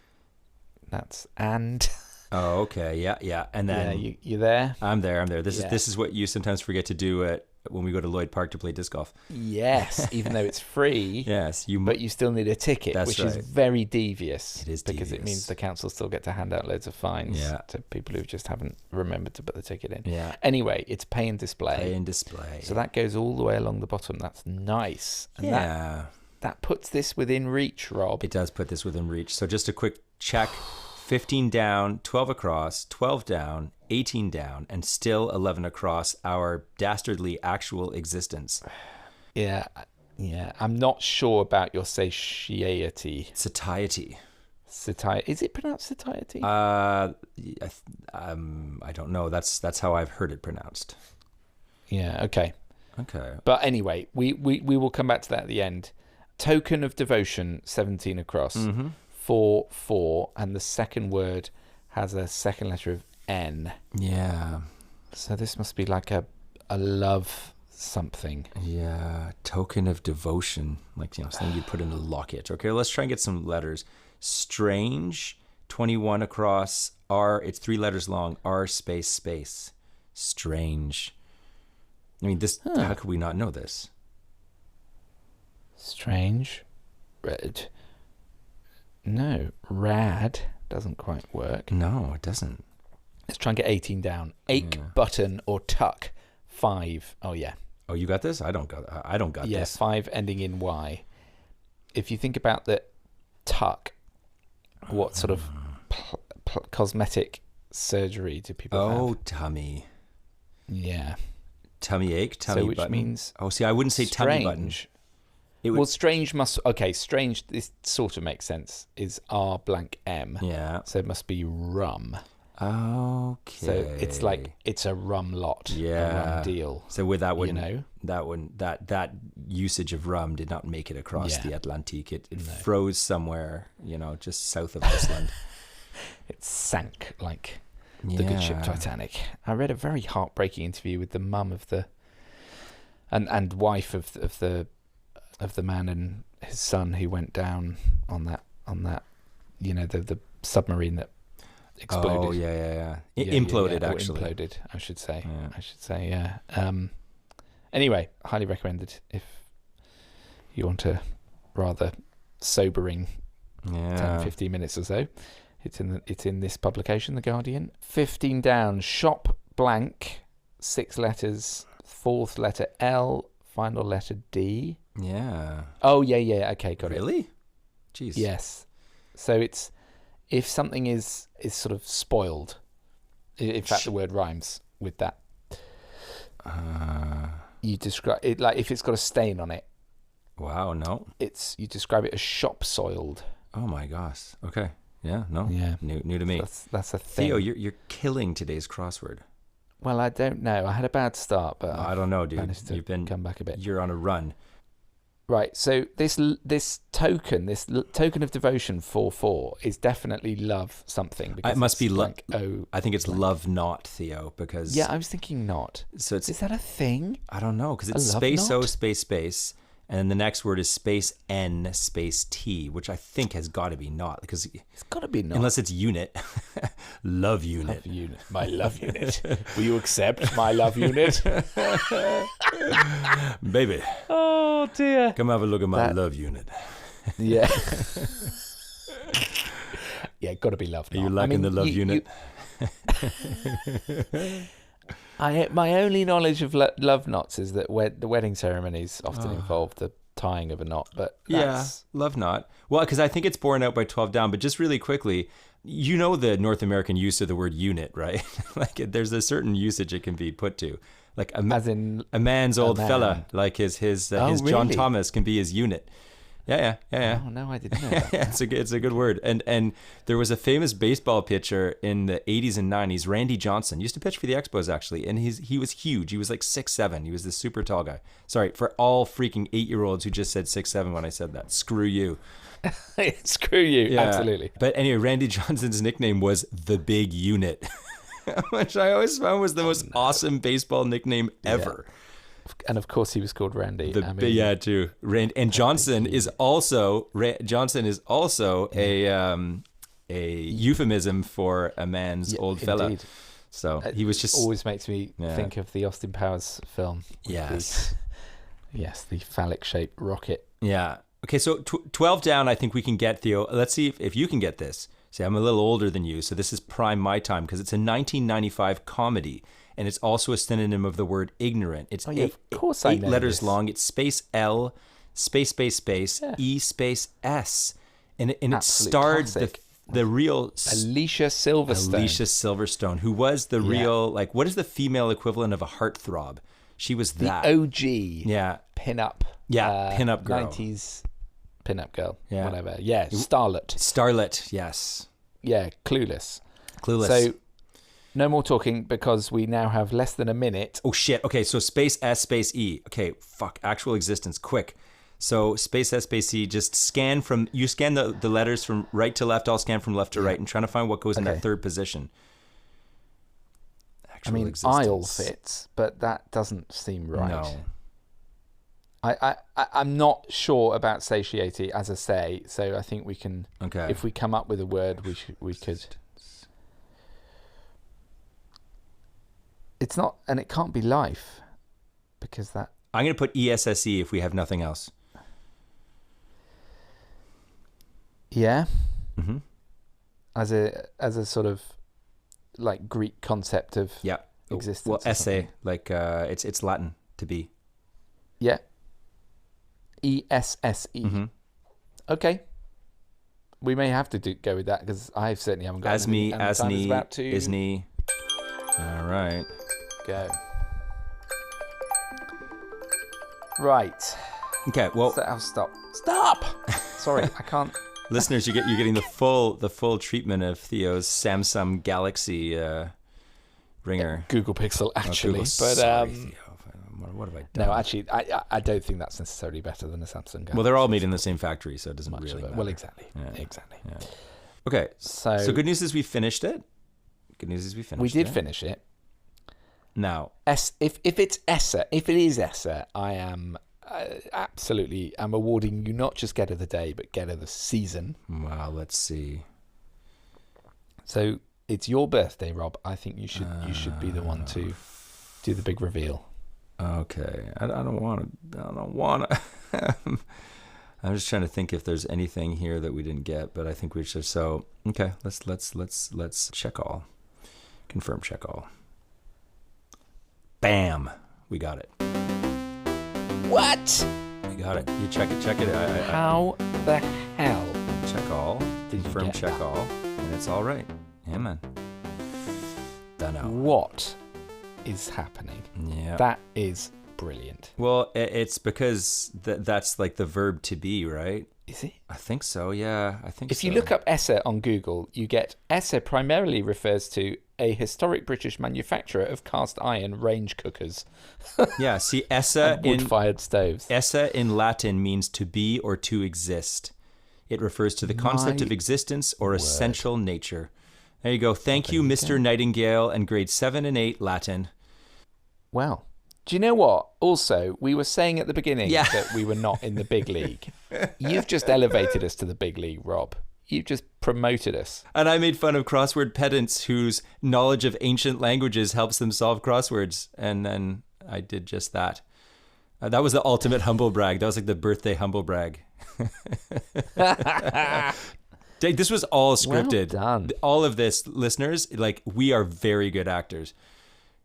That's and. Oh, okay. Yeah. And then you there? I'm there. This is what you sometimes forget to do when we go to Lloyd Park to play disc golf. Yes, even though it's free. Yes, but you still need a ticket, which is very devious. It is because it means the council still get to hand out loads of fines to people who just haven't remembered to put the ticket in. Yeah. Anyway, it's pay and display. So that goes all the way along the bottom. That's nice. And that puts this within reach, Rob. It does put this within reach. So just a quick check. 15 down, 12 across, 12 down, 18 down, and still 11 across our dastardly actual existence. Yeah. I'm not sure about your satiety. Satiety. Is it pronounced satiety? I don't know. That's how I've heard it pronounced. Yeah. Okay. Okay. But anyway, we will come back to that at the end. Token of devotion, 17 across. 4, and the second word has a second letter of N. Yeah. So this must be like a love something. Yeah. Token of devotion. Like, something you put in a locket. Okay, let's try and get some letters. Strange, 21 across, R, it's 3 letters long, R space. Strange. I mean, how could we not know this? Strange. Red. No, rad doesn't quite work. No, it doesn't. Let's try and get 18 down. Ache, button, or tuck. 5. Oh, yeah. Oh, you got this? I don't got this. Yeah, 5 ending in Y. If you think about the tuck, what sort of cosmetic surgery do people have? Oh, tummy. Yeah. Tummy ache, tummy so which button. Means oh, see, I wouldn't say tummy button. Strange must... Okay, strange, this sort of makes sense, is R blank M. Yeah. So it must be rum. Okay. So it's like it's a rum lot, a rum deal. So with that one, that usage of rum did not make it across the Atlantic. It froze somewhere, just south of Iceland. It sank like the good ship Titanic. I read a very heartbreaking interview with the mum of the and wife of the man and his son who went down on that the submarine that exploded. Oh yeah. It imploded actually. Imploded, I should say. Yeah. Anyway, highly recommended if you want a rather sobering 10-15 minutes or so. It's in this publication, The Guardian. 15 down, shop blank, 6 letters, 4th letter L, final letter D. Yeah. Oh, yeah. Okay, got it. Really? Jeez. Yes. So it's if something is sort of spoiled. In fact, the word rhymes with that. You describe it like if it's got a stain on it. Wow, no. You describe it as shop soiled. Oh my gosh. Okay. Yeah, no. Yeah. New to me. That's a thing. Theo, you're killing today's crossword. Well, I don't know. I had a bad start, but I don't know, dude. You've been come back a bit. You're on a run. Right. So this token of devotion 4/4 is definitely love something. It must be love. I think it's blank. love not, Theo, because I was thinking not. So is that a thing? I don't know, because it's space O space. And then the next word is space N space T, which I think has got to be not, because it's got to be not, unless it's unit. Love unit. My love unit. Will you accept my love unit? Baby. Oh dear. Come have a look at my love unit. Yeah. Yeah, got to be love. Are you lacking the love unit? My only knowledge of love knots is that the wedding ceremonies often involve the tying of a knot, but love knot. Well, because I think it's borne out by 12 down, but just really quickly, the North American use of the word unit, right? Like there's a certain usage it can be put to, like as in a man's old fella, like his really? John Thomas can be his unit. Yeah. Oh no, I didn't know that. It's a good word. And there was a famous baseball pitcher in the 80s and 90s, Randy Johnson, used to pitch for the Expos actually, and he was huge. He was like 6'7". He was this super tall guy. Sorry for all freaking 8-year-olds who just said 6'7" when I said that. Screw you. Screw you. Yeah. Absolutely. But anyway, Randy Johnson's nickname was the Big Unit, which I always found was the most awesome baseball nickname ever. Yeah. And of course, he was called Randy. Too. And Johnson is also a euphemism for a man's old fella. Indeed. So he was just always makes me think of the Austin Powers film. Yes, the phallic-shaped rocket. Yeah. Okay, so 12 down. I think we can get, Theo. Let's see if you can get this. See, I'm a little older than you, so this is prime my time because it's a 1995 comedy. And it's also a synonym of the word ignorant. It's eight letters long. It's space L, space, E space S. And it starred the real Alicia Silverstone, who was the real, like, what is the female equivalent of a heartthrob? She was the OG pinup. Yeah, pinup girl. 90s pinup girl. Yeah. Whatever. Yeah, Starlet, yes. Yeah, Clueless. So no more talking because we now have less than a minute. Oh, shit. Okay, so space S, space E. Okay, fuck. Actual existence. Quick. So space S, space E, just scan the letters from right to left. I'll scan from left to right and trying to find what goes in that third position. Actual existence. Isle fits, but that doesn't seem right. No. I'm not sure about satiety, as I say, so I think we can, if we come up with a word, we could... It's not, and it can't be life, because that... I'm going to put ESSE if we have nothing else. Yeah? Mm-hmm. As a sort of, like, Greek concept of existence. Well, esse, like, it's Latin to be. Yeah. ESSE. Mm-hmm. Okay. We may have to go with that, because I certainly haven't got Asni, Isni. All right. Go. Right. Okay, well... I'll stop. Stop! Sorry, I can't... Listeners, you're getting the full treatment of Theo's Samsung Galaxy ringer. Google Pixel, actually. Google, but sorry, Theo. What have I done? No, actually, I don't think that's necessarily better than a Samsung Galaxy. Well, they're all made in the same factory, so it doesn't Much really of it. matter. Well, exactly. Yeah. Exactly. Yeah. Okay, So good news is we finished it. Good news is we finished it. we did finish it. Now, If it's Essa, if it is Essa, I am absolutely. I'm awarding you not just Get of the Day, but Get of the Season. well, let's see. So it's your birthday, Rob. I think you should be the one to do the big reveal. Okay, I don't want to. I'm just trying to think if there's anything here that we didn't get, but I think we should. So, okay, let's check all. Confirm check all. Bam, we got it. What? We got it. You check it. How the hell? Check all. Did you Confirm get check that? all, and it's all right. Yeah, man. Dunno. What is happening? Yeah. That is brilliant. Well, it's because that's like the verb to be, right? Is it? I think so. Yeah, I think so. If you look up Essa on Google, you get Essa primarily refers to a historic British manufacturer of cast iron range cookers Yeah, see, essa and in wood-fired stoves. essa in Latin means to be or to exist. It refers to the concept My of existence or essential nature. There you go. Thank there you, you Mr. go. Nightingale, and grade 7 and 8 Latin. Well, do you know what? Also, we were saying at the beginning Yeah. that we were not in the big league. You've just elevated us to the big league, Rob. You've just promoted us. And I made fun of crossword pedants whose knowledge of ancient languages helps them solve crosswords. And then I did just that. That was the ultimate humble brag. That was like the birthday humble brag. This was all scripted. Well done. All of this, listeners, like, we are very good actors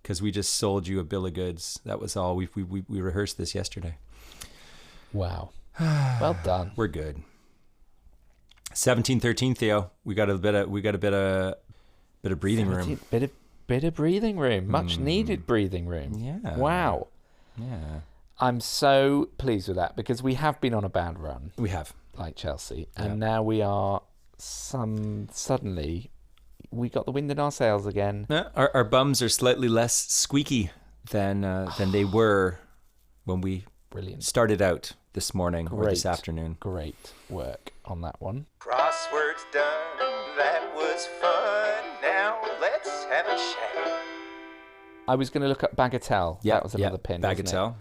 because we just sold you a bill of goods. That was all. We rehearsed this yesterday. Wow. Well done. We're good. 1713, Theo. We got a bit of breathing room. Bit of breathing room. Much needed breathing room. Yeah. Wow. Yeah. I'm so pleased with that because we have been on a bad run, We have. like Chelsea, Yeah. and now we are suddenly we got the wind in our sails again. Yeah, our bums are slightly less squeaky than they were when we Brilliant. started out this morning or this Great. afternoon. Great work on that one. Crosswords done, that was fun. Now let's have a chat. I was going to look up bagatelle. That was another pin. wasn't it? Bagatelle.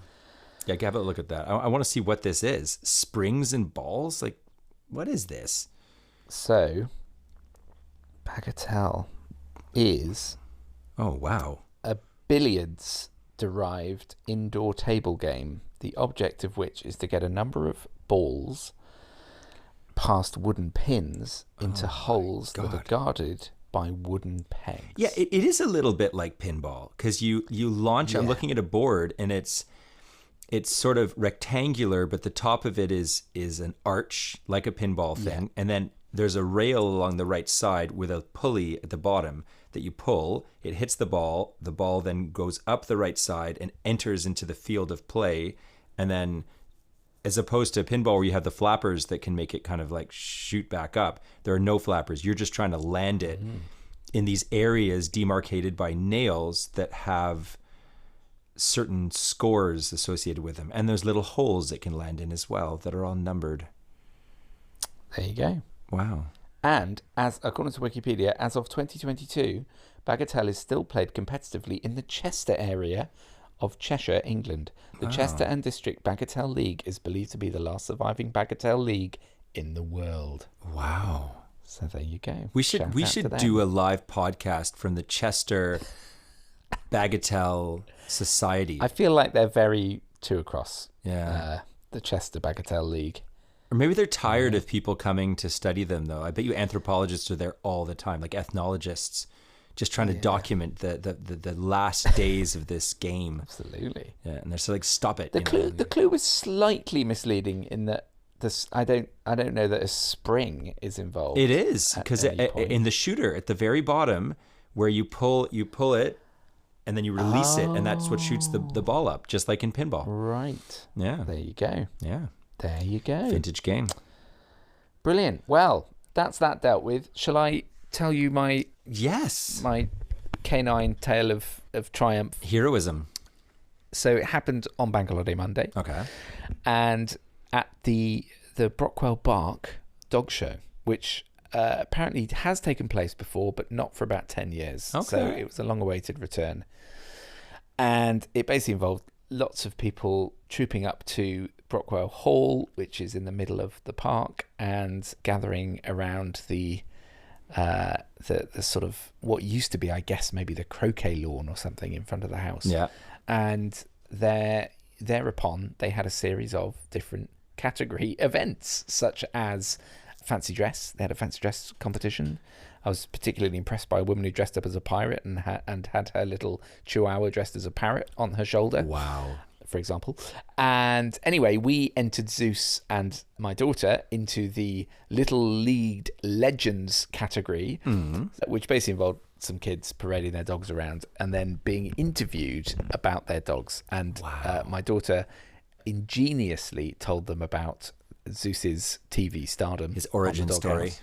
Yeah, have a look at that. I want to see what this is. Springs and balls? Like, what is this? So, bagatelle is Oh, wow. a billiards-derived indoor table game, the object of which is to get a number of balls past wooden pins into holes that are God. guarded by wooden pegs. Yeah, it is a little bit like pinball because you launch. I'm Yeah. looking at a board and it's sort of rectangular, but the top of it is an arch like a pinball thing, and then there's a rail along the right side with a pulley at the bottom that you pull. It hits the ball. The ball then goes up the right side and enters into the field of play, and then, as opposed to pinball where you have the flappers that can make it kind of like shoot back up, there are no flappers. You're just trying to land it in these areas demarcated by nails that have certain scores associated with them. And there's little holes it can land in as well that are all numbered. There you go. Wow. And as according to Wikipedia, as of 2022, bagatelle is still played competitively in the Chester area of Cheshire, England. The Chester and District Bagatelle League is believed to be the last surviving bagatelle league in the world. Wow. So there you go. We Shout should out to them. do a live podcast from the Chester Bagatelle Society. I feel like they're very two across. Yeah. The Chester Bagatelle League. Or maybe they're tired of people coming to study them, though. I bet you anthropologists are there all the time, like ethnologists, just trying to document the last days of this game. Absolutely. Yeah, and they're so like, stop it. The clue was slightly misleading in that this. I don't know that a spring is involved. It is, at because any point. in the shooter at the very bottom, where you pull it, and then you release it, and that's what shoots the ball up, just like in pinball. Right. Yeah. There you go. Yeah. There you go. Vintage game. Brilliant. Well, that's that dealt with. Shall I tell you my canine tale of triumph? Heroism. So it happened on Bank Holiday Monday. Okay. And at the Brockwell Bark dog show, which apparently has taken place before, but not for about 10 years. Okay. So it was a long-awaited return. And it basically involved lots of people trooping up to Brockwell Hall, which is in the middle of the park, and gathering around the sort of what used to be, I guess, maybe the croquet lawn or something in front of the house. Yeah. And thereupon they had a series of different category events, such as fancy dress. They had a fancy dress competition. I was particularly impressed by a woman who dressed up as a pirate and had her little chihuahua dressed as a parrot on her shoulder. Wow. For example. And anyway, we entered Zeus and my daughter into the Little League Legends category, which basically involved some kids parading their dogs around and then being interviewed about their dogs. And my daughter ingeniously told them about Zeus's TV stardom. His origin story.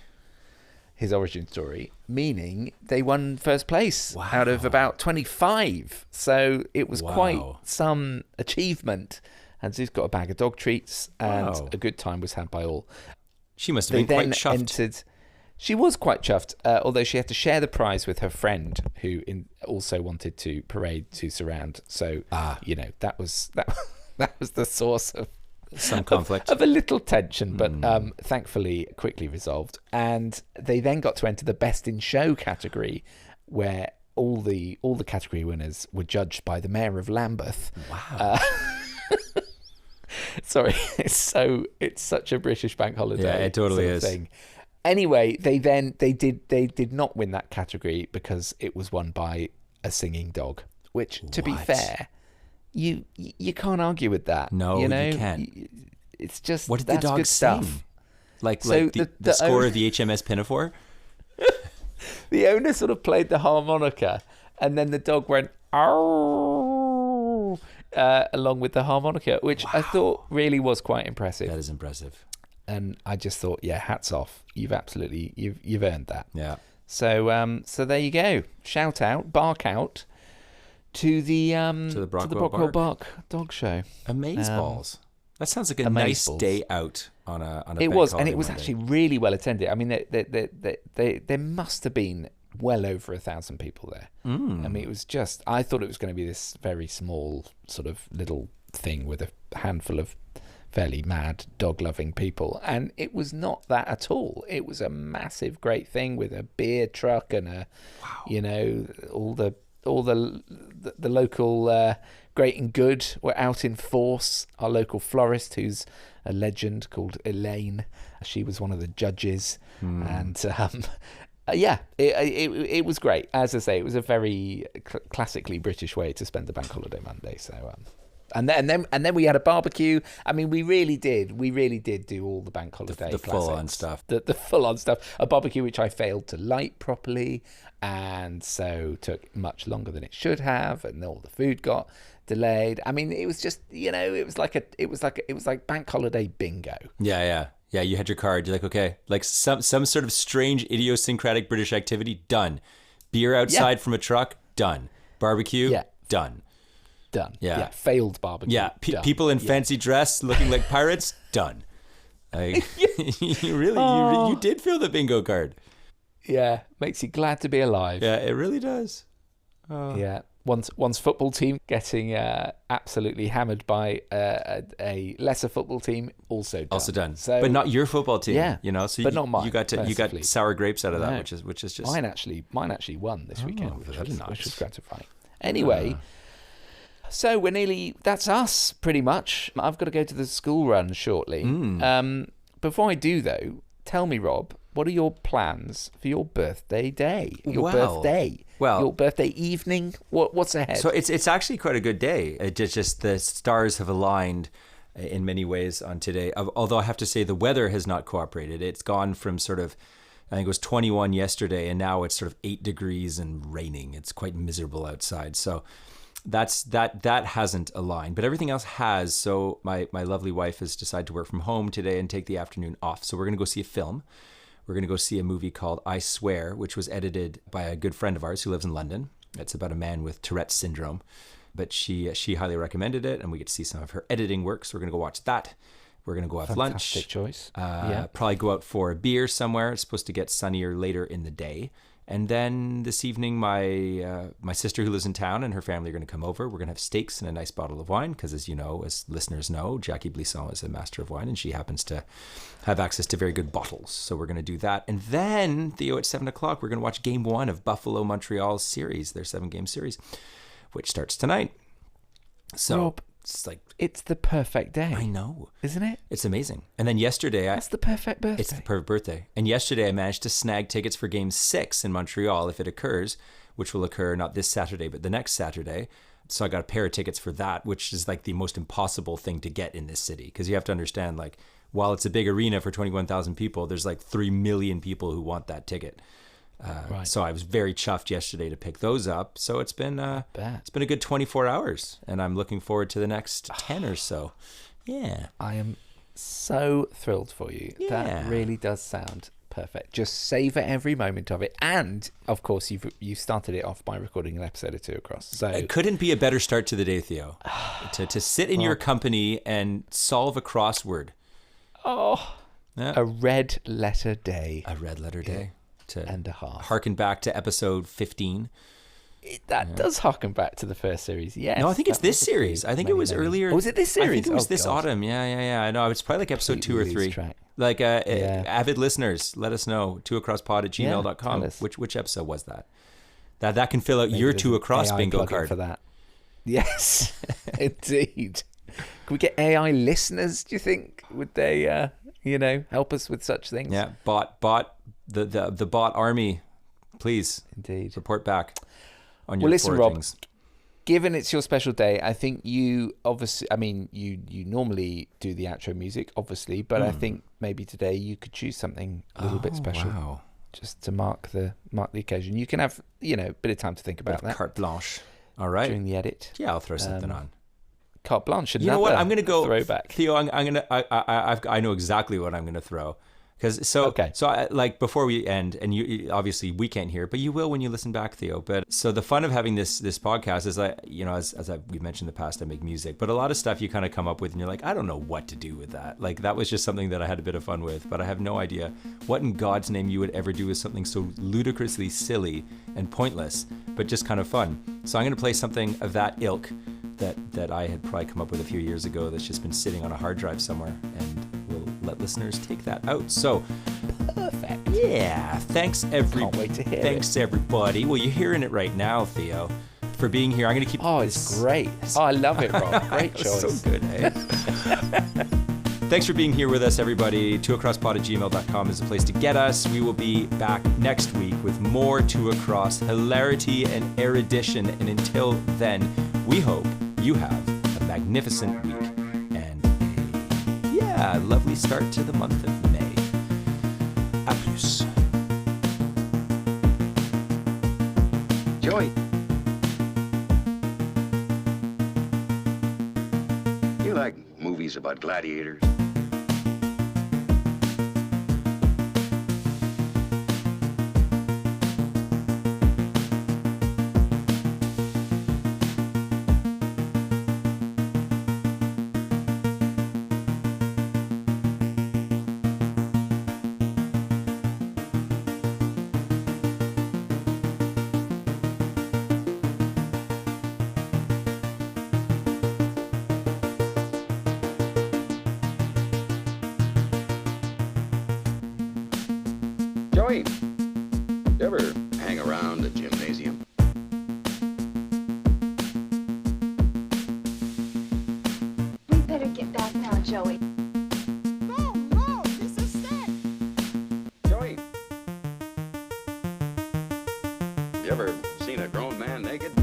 His origin story, meaning they won first place out of about 25. So it was quite some achievement. And Zeus got a bag of dog treats, and a good time was had by all. She must have been quite chuffed. She was quite chuffed, although she had to share the prize with her friend, who also wanted to parade Zeus around. So, that was the source of some conflict of a little tension, but thankfully quickly resolved. And they then got to enter the best in show category, where all the category winners were judged by the mayor of Lambeth. Wow. Sorry, it's such a British bank holiday. Yeah, it totally sort of is. thing. Anyway, they did not win that category because it was won by a singing dog, which, to be fair, you can't argue with that. No, you can't. It's just, what did the dog good sing? Stuff. Like the score of the HMS Pinafore? The owner sort of played the harmonica, and then the dog went "Arr!" Along with the harmonica, which I thought really was quite impressive. That is impressive. And I just thought, hats off. You've absolutely you've earned that. Yeah. So there you go. Shout out, bark out to the Brockwell Bark dog show. Amazeballs. That sounds like a nice day out on a It was, and Monday. it was actually really well attended. I mean, there must have been well over 1,000 people there. I mean, it was just, I thought it was going to be this very small sort of little thing with a handful of fairly mad dog-loving people, and it was not that at all. It was a massive, great thing with a beer truck and all the local great and good were out in force. Our local florist, who's a legend, called Elaine, she was one of the judges, and it was great. As I say, it was a very classically British way to spend the bank holiday Monday. So, and then we had a barbecue. I mean, we really did do all the bank holiday the full on stuff. The full on stuff. A barbecue which I failed to light properly, and so took much longer than it should have, and all the food got delayed. I mean, it was just, it was like bank holiday bingo. Yeah. You had your card. You're like, okay, like some sort of strange idiosyncratic British activity, done. Beer outside from a truck, done. Barbecue, done. Yeah. Failed barbecue. Yeah. People in fancy dress looking like pirates, done. Like, you did fill the bingo card. Yeah, makes you glad to be alive. Yeah, it really does. Yeah. One's football team getting absolutely hammered by a lesser football team, also done. So, but not your football team. Yeah, So but not mine. You got sour grapes out of that, which is just mine actually won this weekend, which was gratifying. Anyway, so that's us pretty much. I've got to go to the school run shortly. Before I do though, tell me, Rob, what are your plans for your birthday day? Your birthday evening? What's ahead? So it's actually quite a good day. It's just the stars have aligned in many ways on today. Although I have to say the weather has not cooperated. It's gone from sort of, I think it was 21 yesterday, and now it's sort of 8 degrees and raining. It's quite miserable outside. So that hasn't aligned, but everything else has. So my lovely wife has decided to work from home today and take the afternoon off. So we're going to go see a film. We're going to go see a movie called I Swear, which was edited by a good friend of ours who lives in London. It's about a man with Tourette's syndrome, but she highly recommended it, and we get to see some of her editing work. So we're going to go watch that. We're going to go have lunch. Fantastic choice. Probably go out for a beer somewhere. It's supposed to get sunnier later in the day. And then this evening, my sister who lives in town and her family are going to come over. We're going to have steaks and a nice bottle of wine because, as you know, as listeners know, Jackie Blisson is a master of wine and she happens to have access to very good bottles. So we're going to do that. And then, Theo, at 7 o'clock, we're going to watch Game 1 of Buffalo-Montreal's series, their 7-game series, which starts tonight. So Rob, it's the perfect day. I know. Isn't it? It's amazing. And then yesterday... It's the perfect birthday. It's the perfect birthday. And yesterday I managed to snag tickets for Game 6 in Montreal if it occurs, which will occur not this Saturday, but the next Saturday. So I got a pair of tickets for that, which is like the most impossible thing to get in this city. Because you have to understand, like, while it's a big arena for 21,000 people, there's like 3 million people who want that ticket. Right. So I was very chuffed yesterday to pick those up. So it's been a good 24 hours, and I'm looking forward to the next 10 or so. Yeah. I am so thrilled for you. Yeah. That really does sound perfect. Just savor every moment of it. And of course, you started it off by recording an episode of Two Across. So it couldn't be a better start to the day, Theo. to sit in your company and solve a crossword. Oh, Yeah. a red letter day. A red letter day. And a half. Harken back to episode 15. That does harken back to the first series. Yes. No, I think it's this series. I think it was earlier. Oh, was it this series? I think it was this God. autumn. Yeah. I know. It's probably like episode 2 or 3. Track. Like avid listeners, let us know. twoacrosspod@gmail.com. Yeah, which episode was that? That can fill out your Two Across AI bingo plugin card. for that. Yes, indeed. Can we get AI listeners? Do you think would they, help us with such things? Yeah, bot the bot army, please. Indeed. Report back on your listen, Rob, things. Given it's your special day, I think you obviously, you normally do the outro music, obviously, but I think maybe today you could choose something a little bit special. Wow. Just to mark the occasion. You can have, a bit of time to think about that. Carte blanche. All right. During the edit. Yeah, I'll throw something on. Carte blanche. You know what? I'm going to go throwback. Theo, I know exactly what I'm going to throw. So before we end, and you obviously we can't hear, but you will when you listen back, Theo. But so the fun of having this podcast is we've mentioned in the past, I make music, but a lot of stuff you kind of come up with and you're like, I don't know what to do with that. Like that was just something that I had a bit of fun with, but I have no idea what in God's name you would ever do with something so ludicrously silly and pointless, but just kind of fun. So I'm going to play something of that ilk that I had probably come up with a few years ago that's just been sitting on a hard drive somewhere, and we'll let listeners take that out. So perfect. Yeah, thanks Can't wait to hear Thanks everybody. Well, you're hearing it right now, Theo, for being here. I'm going to keep it's great. Oh, I love it, Rob. Great choice. So good, eh? Thanks for being here with us, everybody. twoacrosspod@gmail.com is the place to get us. We will be back next week with more Two Across hilarity and erudition. And until then, we hope you have a magnificent week and a lovely start to the month of May. A plus. Joey. You like movies about gladiators? Joey, you ever hang around the gymnasium? We better get back now, Joey. No, this is sick. Joey, you ever seen a grown man naked?